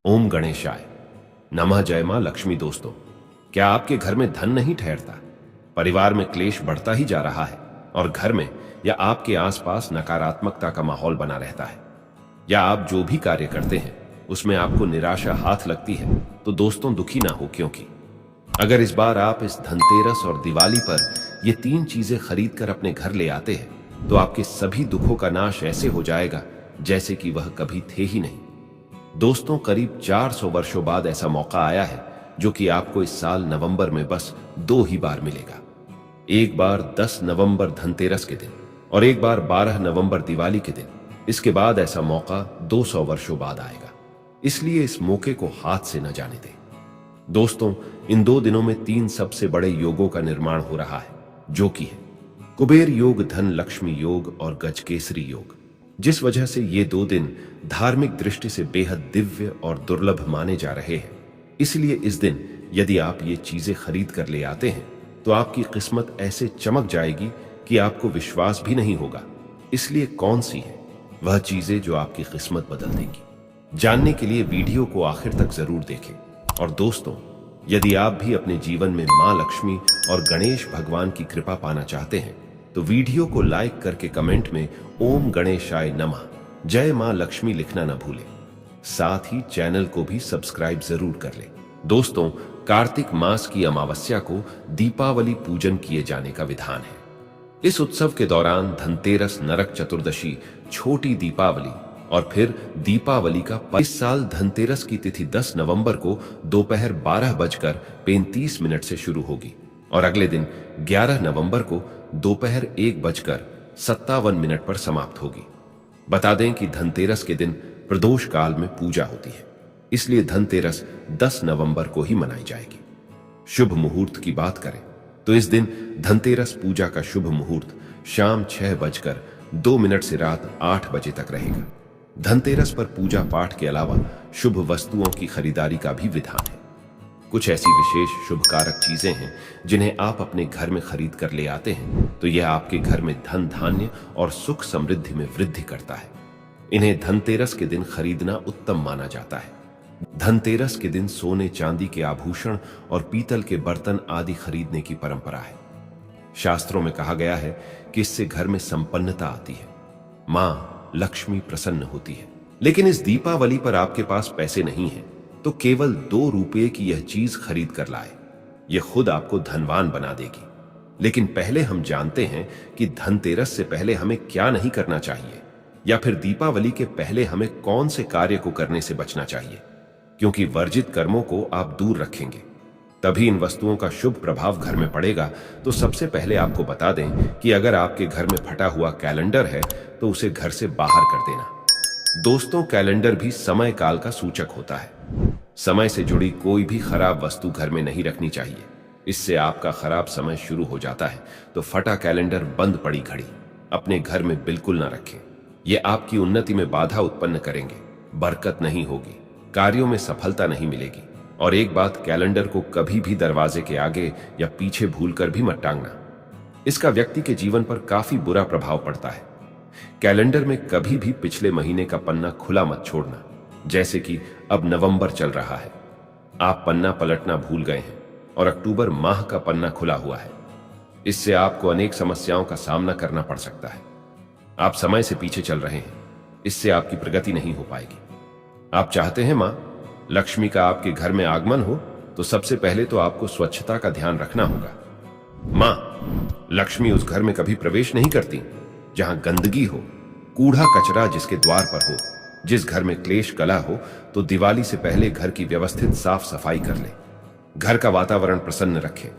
ओम गणेशाय नमः। जय मां लक्ष्मी। दोस्तों, क्या आपके घर में धन नहीं ठहरता? परिवार में क्लेश बढ़ता ही जा रहा है और घर में या आपके आसपास नकारात्मकता का माहौल बना रहता है, या आप जो भी कार्य करते हैं उसमें आपको निराशा हाथ लगती है, तो दोस्तों दुखी ना हो, क्योंकि अगर इस बार आप इस धनतेरस और दिवाली पर ये 3 चीजें खरीद कर अपने घर ले आते हैं तो आपके सभी दुखों का नाश ऐसे हो जाएगा जैसे कि वह कभी थे ही नहीं। दोस्तों, करीब 400 वर्षों बाद ऐसा मौका आया है जो कि आपको इस साल नवंबर में बस 2 ही बार मिलेगा। एक बार 10 नवंबर धनतेरस के दिन और एक बार 12 नवंबर दिवाली के दिन। इसके बाद ऐसा मौका 200 वर्षों बाद आएगा, इसलिए इस मौके को हाथ से न जाने दें। दोस्तों, इन 2 दिनों में 3 सबसे बड़े योगों का निर्माण हो रहा है, जो कि है कुबेर योग, धन लक्ष्मी योग और गजकेसरी योग। जिस वजह से ये 2 दिन धार्मिक दृष्टि से बेहद दिव्य और दुर्लभ माने जा रहे हैं, इसलिए इस दिन यदि आप ये चीजें खरीद कर ले आते हैं तो आपकी किस्मत ऐसे चमक जाएगी कि आपको विश्वास भी नहीं होगा। इसलिए कौन सी है वह चीजें जो आपकी किस्मत बदल देंगी? जानने के लिए वीडियो को आखिर तक जरूर देखें। और दोस्तों, यदि आप भी अपने जीवन में मां लक्ष्मी और गणेश भगवान की कृपा पाना चाहते हैं तो वीडियो को लाइक करके कमेंट में ओम गणेशाय नमः, जय मां लक्ष्मी लिखना न भूलें। साथ ही चैनल को भी सब्सक्राइब जरूर कर लें। दोस्तों, कार्तिक मास की अमावस्या को दीपावली पूजन किए जाने का विधान है। इस उत्सव के दौरान धनतेरस, नरक चतुर्दशी, छोटी दीपावली और फिर दीपावली का इस साल धनतेरस की तिथि 10 नवंबर को दोपहर 12:35 से शुरू होगी और अगले दिन 11 नवंबर को दोपहर 1:57 पर समाप्त होगी। बता दें कि धनतेरस के दिन प्रदोष काल में पूजा होती है, इसलिए धनतेरस 10 नवंबर को ही मनाई जाएगी। शुभ मुहूर्त की बात करें तो इस दिन धनतेरस पूजा का शुभ मुहूर्त शाम 6:02 से रात 8 बजे तक रहेगा। धनतेरस पर पूजा पाठ के अलावा शुभ वस्तुओं की खरीदारी का भी विधान है। कुछ ऐसी विशेष शुभकारक चीजें हैं जिन्हें आप अपने घर में खरीद कर ले आते हैं तो यह आपके घर में धन, धान्य और सुख समृद्धि में वृद्धि करता है। इन्हें धनतेरस के दिन खरीदना उत्तम माना जाता है। धनतेरस के दिन सोने चांदी के आभूषण और पीतल के बर्तन आदि खरीदने की परंपरा है। शास्त्रों में कहा गया है कि इससे घर में संपन्नता आती है, मां लक्ष्मी प्रसन्न होती है। लेकिन इस दीपावली पर आपके पास पैसे नहीं है तो केवल 2 रुपये की यह चीज खरीद कर लाए, यह खुद आपको धनवान बना देगी। लेकिन पहले हम जानते हैं कि धनतेरस से पहले हमें क्या नहीं करना चाहिए, या फिर दीपावली के पहले हमें कौन से कार्य को करने से बचना चाहिए, क्योंकि वर्जित कर्मों को आप दूर रखेंगे तभी इन वस्तुओं का शुभ प्रभाव घर में पड़ेगा। तो सबसे पहले आपको बता दें कि अगर आपके घर में फटा हुआ कैलेंडर है तो उसे घर से बाहर कर देना। दोस्तों, कैलेंडर भी समय काल का सूचक होता है। समय से जुड़ी कोई भी खराब वस्तु घर में नहीं रखनी चाहिए, इससे आपका खराब समय शुरू हो जाता है। तो फटा कैलेंडर, बंद पड़ी घड़ी अपने घर में बिल्कुल ना रखें। ये आपकी उन्नति में बाधा उत्पन्न करेंगे, बरकत नहीं होगी, कार्यों में सफलता नहीं मिलेगी। और एक बात, कैलेंडर को कभी भी दरवाजे के आगे या पीछे भूलकर भी मत टांगना, इसका व्यक्ति के जीवन पर काफी बुरा प्रभाव पड़ता है। कैलेंडर में कभी भी पिछले महीने का पन्ना खुला मत छोड़ना। जैसे कि अब नवंबर चल रहा है, आप पन्ना पलटना भूल गए हैं और अक्टूबर माह का पन्ना खुला हुआ है, इससे आपको अनेक समस्याओं का सामना करना पड़ सकता है। आप समय से पीछे चल रहे हैं, इससे आपकी प्रगति नहीं हो पाएगी। आप चाहते हैं मां लक्ष्मी का आपके घर में आगमन हो तो सबसे पहले तो आपको स्वच्छता का ध्यान रखना होगा। मां लक्ष्मी उस घर में कभी प्रवेश नहीं करती जहां गंदगी हो, कूड़ा कचरा जिसके द्वार पर हो। जिस घर में क्लेश कला हो तो दिवाली से पहले घर की व्यवस्थित साफ सफाई कर ले, घर का वातावरण प्रसन्न रखें,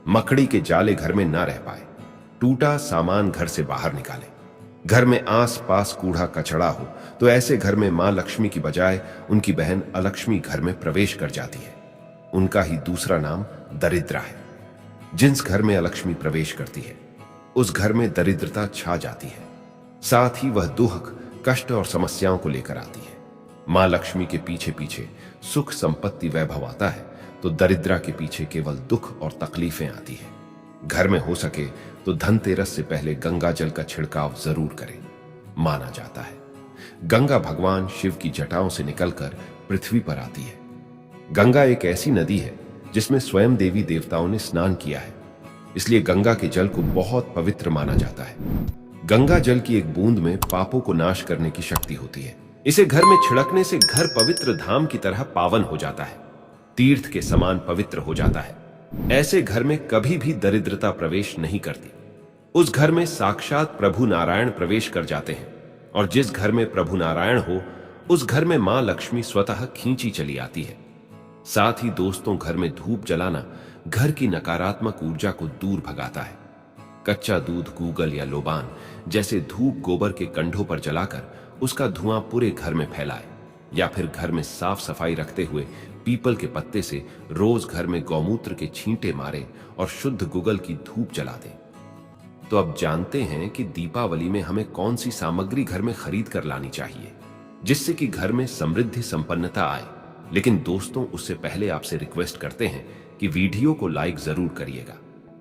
मकड़ी के जाले घर में ना रह पाए, टूटा सामान घर से बाहर निकालें। घर में आस पास कूड़ा कचरा हो तो ऐसे घर में मां लक्ष्मी की बजाय उनकी बहन अलक्ष्मी घर में प्रवेश कर जाती है। उनका ही दूसरा नाम दरिद्रा है। जिस घर में अलक्ष्मी प्रवेश करती है उस घर में दरिद्रता छा जाती है, साथ ही वह दुख, कष्ट और समस्याओं को लेकर आती है। मां लक्ष्मी के पीछे पीछे सुख, संपत्ति, वैभव आता है तो दरिद्रा के पीछे केवल दुख और तकलीफें आती है। घर में हो सके तो धनतेरस से पहले गंगा जल का छिड़काव जरूर करें। माना जाता है गंगा भगवान शिव की जटाओं से निकलकर पृथ्वी पर आती है। गंगा एक ऐसी नदी है जिसमें स्वयं देवी देवताओं ने स्नान किया है, इसलिए गंगा के जल को बहुत पवित्र माना जाता है। गंगा जल की एक बूंद में पापों को नाश करने की शक्ति होती है। इसे घर में छिड़कने से घर पवित्र धाम की तरह पावन हो जाता है, तीर्थ के समान पवित्र हो जाता है। ऐसे घर में कभी भी दरिद्रता प्रवेश नहीं करती। उस घर में साक्षात प्रभु नारायण प्रवेश कर जाते हैं, और जिस घर में प्रभु नारायण हो उस घर में मां लक्ष्मी स्वतः खींची चली आती है। साथ ही दोस्तों, घर में धूप जलाना घर की नकारात्मक ऊर्जा को दूर भगाता है। कच्चा दूध, गूगल या लोबान जैसे धूप गोबर के कंढों पर जलाकर उसका धुआं पूरे घर में फैलाए, या फिर घर में साफ सफाई रखते हुए पीपल के पत्ते से रोज घर में गौमूत्र के छींटे मारे और शुद्ध गूगल की धूप जला दे। तो अब जानते हैं कि दीपावली में हमें कौन सी सामग्री घर में खरीद कर लानी चाहिए जिससे कि घर में समृद्धि संपन्नता आए। लेकिन दोस्तों, उससे पहले आपसे रिक्वेस्ट करते हैं कि वीडियो को लाइक जरूर करिएगा,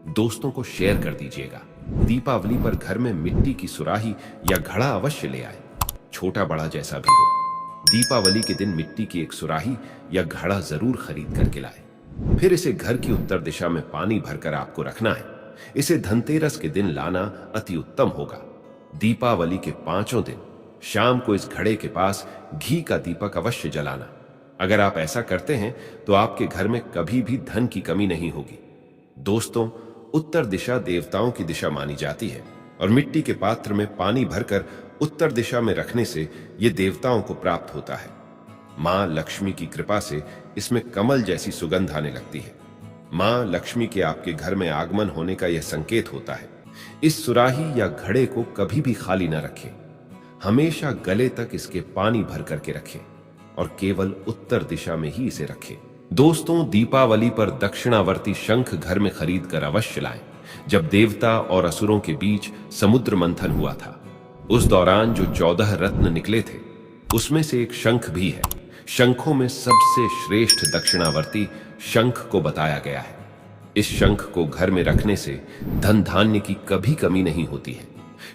दोस्तों को शेयर कर दीजिएगा। दीपावली पर घर में मिट्टी की सुराही या घड़ा अवश्य ले आए, छोटा बड़ा जैसा भी हो। दीपावली के दिन मिट्टी की एक सुराही या घड़ा जरूर खरीद करके लाए। फिर इसे घर की उत्तर दिशा में पानी भरकर आपको रखना है। इसे धनतेरस के दिन लाना अति उत्तम होगा। दीपावली के 5 दिन शाम को इस घड़े के पास घी का दीपक अवश्य जलाना। अगर आप ऐसा करते हैं तो आपके घर में कभी भी धन की कमी नहीं होगी। दोस्तों, उत्तर दिशा देवताओं की दिशा मानी जाती है, और मिट्टी के पात्र में पानी भरकर उत्तर दिशा में रखने से यह देवताओं को प्राप्त होता है। मां लक्ष्मी की कृपा से इसमें कमल जैसी सुगंध आने लगती है। मां लक्ष्मी के आपके घर में आगमन होने का यह संकेत होता है। इस सुराही या घड़े को कभी भी खाली न रखें, हमेशा गले तक इसके पानी भर करके रखें और केवल उत्तर दिशा में ही इसे रखें। दोस्तों, दीपावली पर दक्षिणावर्ती शंख घर में खरीद कर अवश्य लाएं। जब देवता और असुरों के बीच समुद्र मंथन हुआ था, उस दौरान जो 14 रत्न निकले थे उसमें से एक शंख भी है। शंखों में सबसे श्रेष्ठ दक्षिणावर्ती शंख को बताया गया है। इस शंख को घर में रखने से धन धान्य की कभी कमी नहीं होती है।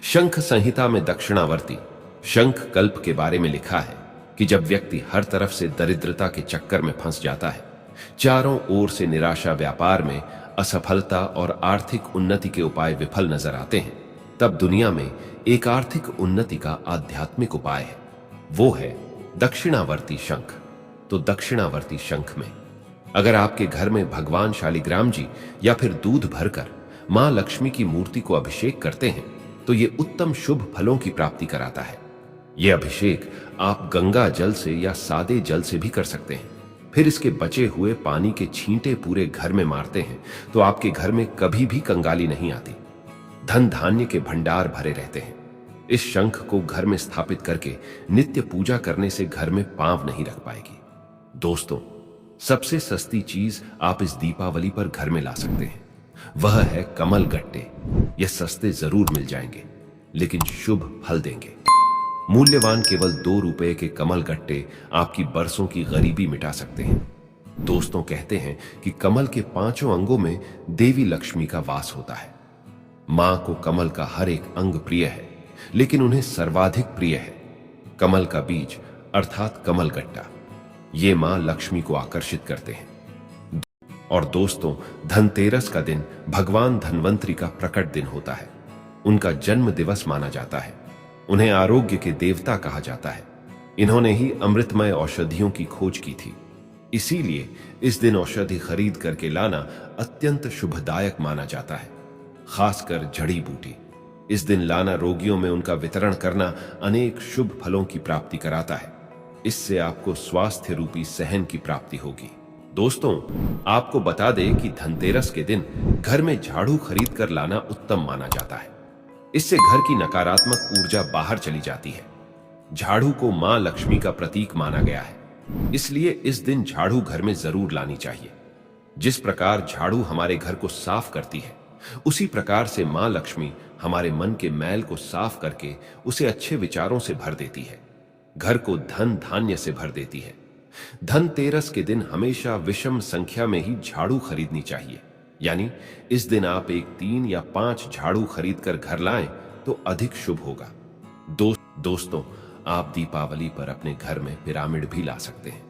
शंख संहिता में दक्षिणावर्ती शंख कल्प के बारे में लिखा है कि जब व्यक्ति हर तरफ से दरिद्रता के चक्कर में फंस जाता है, चारों ओर से निराशा, व्यापार में असफलता और आर्थिक उन्नति के उपाय विफल नजर आते हैं, तब दुनिया में एक आर्थिक उन्नति का आध्यात्मिक उपाय है, वो है दक्षिणावर्ती शंख। तो दक्षिणावर्ती शंख में अगर आपके घर में भगवान शालिग्राम जी या फिर दूध भरकर मां लक्ष्मी की मूर्ति को अभिषेक करते हैं तो ये उत्तम शुभ फलों की प्राप्ति कराता है। यह अभिषेक आप गंगा जल से या सादे जल से भी कर सकते हैं। फिर इसके बचे हुए पानी के छींटे पूरे घर में मारते हैं तो आपके घर में कभी भी कंगाली नहीं आती, धन धान्य के भंडार भरे रहते हैं। इस शंख को घर में स्थापित करके नित्य पूजा करने से घर में पांव नहीं रख पाएगी। दोस्तों, सबसे सस्ती चीज आप इस दीपावली पर घर में ला सकते हैं, वह है कमल गट्टे। यह सस्ते जरूर मिल जाएंगे लेकिन शुभ फल देंगे। मूल्यवान केवल 2 रुपए के कमल गट्टे आपकी बरसों की गरीबी मिटा सकते हैं। दोस्तों, कहते हैं कि कमल के 5 अंगों में देवी लक्ष्मी का वास होता है। मां को कमल का हर एक अंग प्रिय है, लेकिन उन्हें सर्वाधिक प्रिय है कमल का बीज अर्थात कमल गट्टा। ये मां लक्ष्मी को आकर्षित करते हैं। और दोस्तों, धनतेरस का दिन भगवान धन्वंतरी का प्रकट दिन होता है। उनका जन्म दिवस माना जाता है। उन्हें आरोग्य के देवता कहा जाता है। इन्होंने ही अमृतमय औषधियों की खोज की थी। इसीलिए इस दिन औषधि खरीद करके लाना अत्यंत शुभदायक माना जाता है, खासकर जड़ी बूटी। इस दिन लाना, रोगियों में उनका वितरण करना अनेक शुभ फलों की प्राप्ति कराता है। इससे आपको स्वास्थ्य रूपी सहन की प्राप्ति होगी। दोस्तों, आपको बता दें कि धनतेरस के दिन घर में झाड़ू खरीद कर लाना उत्तम माना जाता है। इससे घर की नकारात्मक ऊर्जा बाहर चली जाती है। झाड़ू को मां लक्ष्मी का प्रतीक माना गया है, इसलिए इस दिन झाड़ू घर में जरूर लानी चाहिए। जिस प्रकार झाड़ू हमारे घर को साफ करती है, उसी प्रकार से मां लक्ष्मी हमारे मन के मैल को साफ करके उसे अच्छे विचारों से भर देती है, घर को धन धान्य से भर देती है। धनतेरस के दिन हमेशा विषम संख्या में ही झाड़ू खरीदनी चाहिए, यानी इस दिन आप एक 3 या 5 झाड़ू खरीद कर घर लाएं तो अधिक शुभ होगा। दोस्तों, आप दीपावली पर अपने घर में पिरामिड भी ला सकते हैं।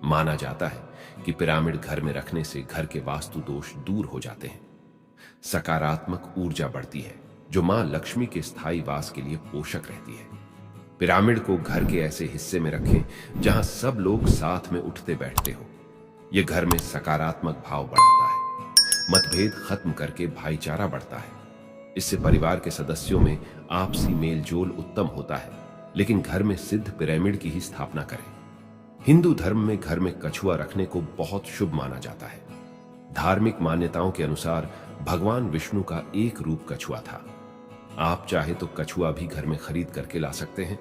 माना जाता है कि पिरामिड घर में रखने से घर के वास्तु दोष दूर हो जाते हैं, सकारात्मक ऊर्जा बढ़ती है जो मां लक्ष्मी के स्थायी वास के लिए पोषक रहती है। पिरामिड को घर के ऐसे हिस्से में रखें जहां सब लोग साथ में उठते बैठते हो। यह घर में सकारात्मक भाव बढ़ाता है, मतभेद खत्म करके भाईचारा बढ़ता है। इससे परिवार के सदस्यों में आपसी मेल जोल उत्तम होता है। लेकिन घर में सिद्ध पिरामिड की ही स्थापना करें। हिंदू धर्म में घर में कछुआ रखने को बहुत शुभ माना जाता है। धार्मिक मान्यताओं के अनुसार भगवान विष्णु का एक रूप कछुआ था। आप चाहे तो कछुआ भी घर में खरीद करके ला सकते हैं।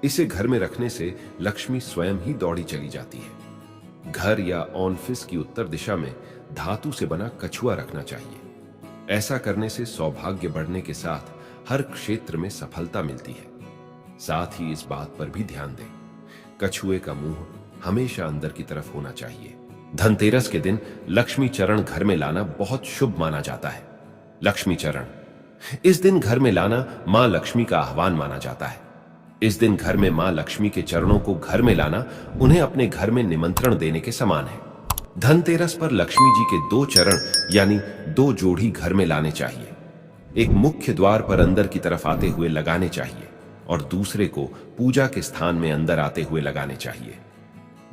इसे घर में रखने से लक्ष्मी स्वयं ही दौड़ी चली जाती है। घर या ऑफिस की उत्तर दिशा में धातु से बना कछुआ रखना चाहिए। ऐसा करने से सौभाग्य बढ़ने के साथ हर क्षेत्र में सफलता मिलती है। साथ ही इस बात पर भी ध्यान दें, कछुए का मुंह हमेशा अंदर की तरफ होना चाहिए। धनतेरस के दिन लक्ष्मी चरण घर में लाना बहुत शुभ माना जाता है। लक्ष्मी चरण इस दिन घर में लाना मां लक्ष्मी का आह्वान माना जाता है। इस दिन घर में मां लक्ष्मी के चरणों को घर में लाना उन्हें अपने घर में निमंत्रण देने के समान है। धनतेरस पर लक्ष्मी जी के 2 चरण यानी 2 जोड़ी घर में लाने चाहिए। एक मुख्य द्वार पर अंदर की तरफ आते हुए लगाने चाहिए और दूसरे को पूजा के स्थान में अंदर आते हुए लगाने चाहिए।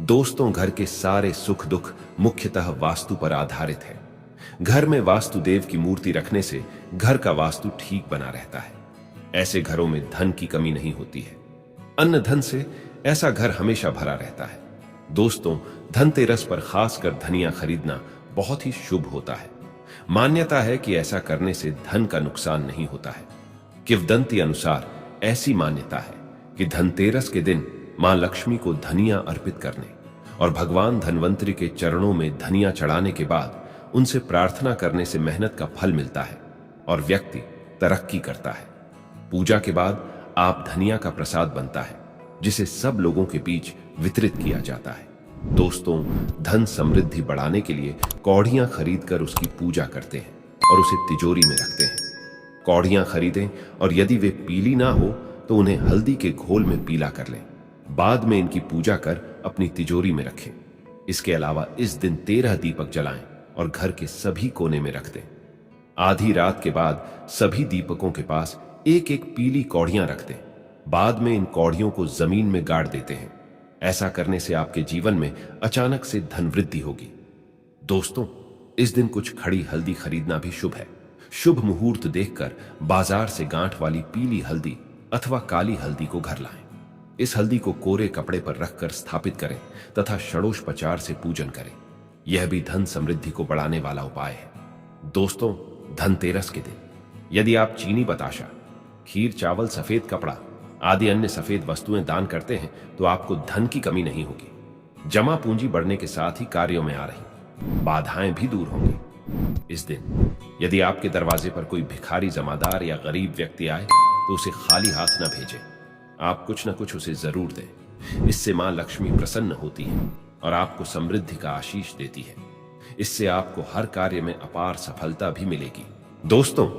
दोस्तों, घर के सारे सुख दुख मुख्यतः वास्तु पर आधारित है। घर में वास्तुदेव की मूर्ति रखने से घर का वास्तु ठीक बना रहता है। ऐसे घरों में धन की कमी नहीं होती है। अन्न धन से ऐसा घर हमेशा भरा रहता है। दोस्तों, धनतेरस पर खासकर धनिया खरीदना बहुत ही शुभ होता है। मान्यता है कि ऐसा करने से धन का नुकसान नहीं होता है। किंवदंती अनुसार ऐसी मान्यता है कि धनतेरस के दिन मां लक्ष्मी को धनिया अर्पित करने और भगवान धनवंतरी के चरणों में धनिया चढ़ाने के बाद उनसे प्रार्थना करने से मेहनत का फल मिलता है और व्यक्ति तरक्की करता है। पूजा के बाद आप धनिया का प्रसाद बनता है जिसे सब लोगों के बीच वितरित किया जाता है। दोस्तों, धन समृद्धि बढ़ाने के लिए कौड़ियां खरीदकर उसकी पूजा करते हैं और उसे तिजोरी में रखते हैं। कौड़ियां खरीदें और यदि वे पीली ना हो तो उन्हें हल्दी के घोल में पीला कर लें। बाद में इनकी पूजा कर अपनी तिजोरी में रखें। इसके अलावा इस दिन 13 दीपक जलाएं और घर के सभी कोने में रख दें। आधी रात के बाद सभी दीपकों के पास एक एक पीली कौड़ियां रख दें। बाद में इन कौड़ियों को जमीन में गाड़ देते हैं। ऐसा करने से आपके जीवन में अचानक से धन वृद्धि होगी। दोस्तों, इस दिन कुछ खड़ी हल्दी खरीदना भी शुभ है। शुभ मुहूर्त देखकर बाजार से गांठ वाली पीली हल्दी अथवा काली हल्दी को घर लाएं। इस हल्दी को कोरे कपड़े पर रखकर स्थापित करें तथा षडोषोपचार से पूजन करें। यह भी धन समृद्धि को बढ़ाने वाला उपाय है। दोस्तों, धनतेरस के दिन यदि आप चीनी बताशा, खीर, चावल, सफेद कपड़ा आदि अन्य सफेद वस्तुएं दान करते हैं तो आपको धन की कमी नहीं होगी। जमा पूंजी बढ़ने के साथ ही कार्यों में आ रही बाधाएं भी दूर होंगी। इस दिन यदि आपके दरवाजे पर कोई भिखारी, जमादार या गरीब व्यक्ति आए तो उसे खाली हाथ न भेजें। आप कुछ न कुछ उसे जरूर दें। इससे मां लक्ष्मी प्रसन्न होती है और आपको समृद्धि का आशीष देती है। इससे आपको हर कार्य में अपार सफलता भी मिलेगी। दोस्तों,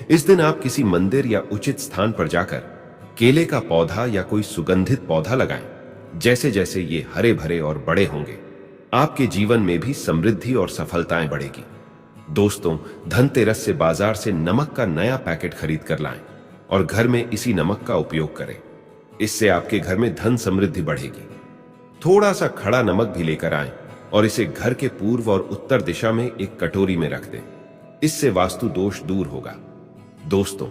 इस दिन आप किसी मंदिर या उचित स्थान पर जाकर केले का पौधा या कोई सुगंधित पौधा लगाएं। जैसे जैसे ये हरे भरे और बड़े होंगे, आपके जीवन में भी समृद्धि और सफलताएं बढ़ेगी। दोस्तों, धनतेरस से बाजार से नमक का नया पैकेट खरीद कर लाएं और घर में इसी नमक का उपयोग करें। इससे आपके घर में धन समृद्धि बढ़ेगी। थोड़ा सा खड़ा नमक भी लेकर आएं और इसे घर के पूर्व और उत्तर दिशा में एक कटोरी में रख दें। इससे वास्तु दोष दूर होगा। दोस्तों,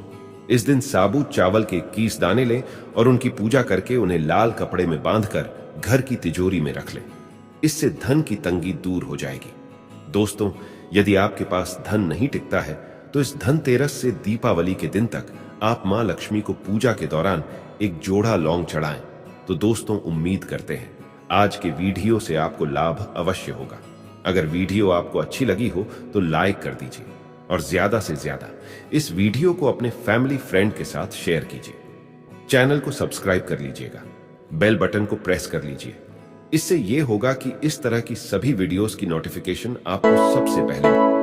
इस दिन साबुत चावल के 21 दाने लें और उनकी पूजा करके उन्हें लाल कपड़े में बांधकर घर की तिजोरी में रख लें। इससे धन की तंगी दूर हो जाएगी। दोस्तों, यदि आपके पास धन नहीं टिकता है तो इस धनतेरस से दीपावली के दिन तक आप मां लक्ष्मी को पूजा के दौरान एक जोड़ा लौंग चढ़ाएं। तो दोस्तों, उम्मीद करते हैं आज के वीडियो से आपको लाभ अवश्य होगा। अगर वीडियो आपको अच्छी लगी हो तो लाइक कर दीजिए और ज्यादा से ज्यादा इस वीडियो को अपने फैमिली फ्रेंड के साथ शेयर कीजिए। चैनल को सब्सक्राइब कर लीजिएगा, बेल बटन को प्रेस कर लीजिए। इससे यह होगा कि इस तरह की सभी वीडियोस की नोटिफिकेशन आपको सबसे पहले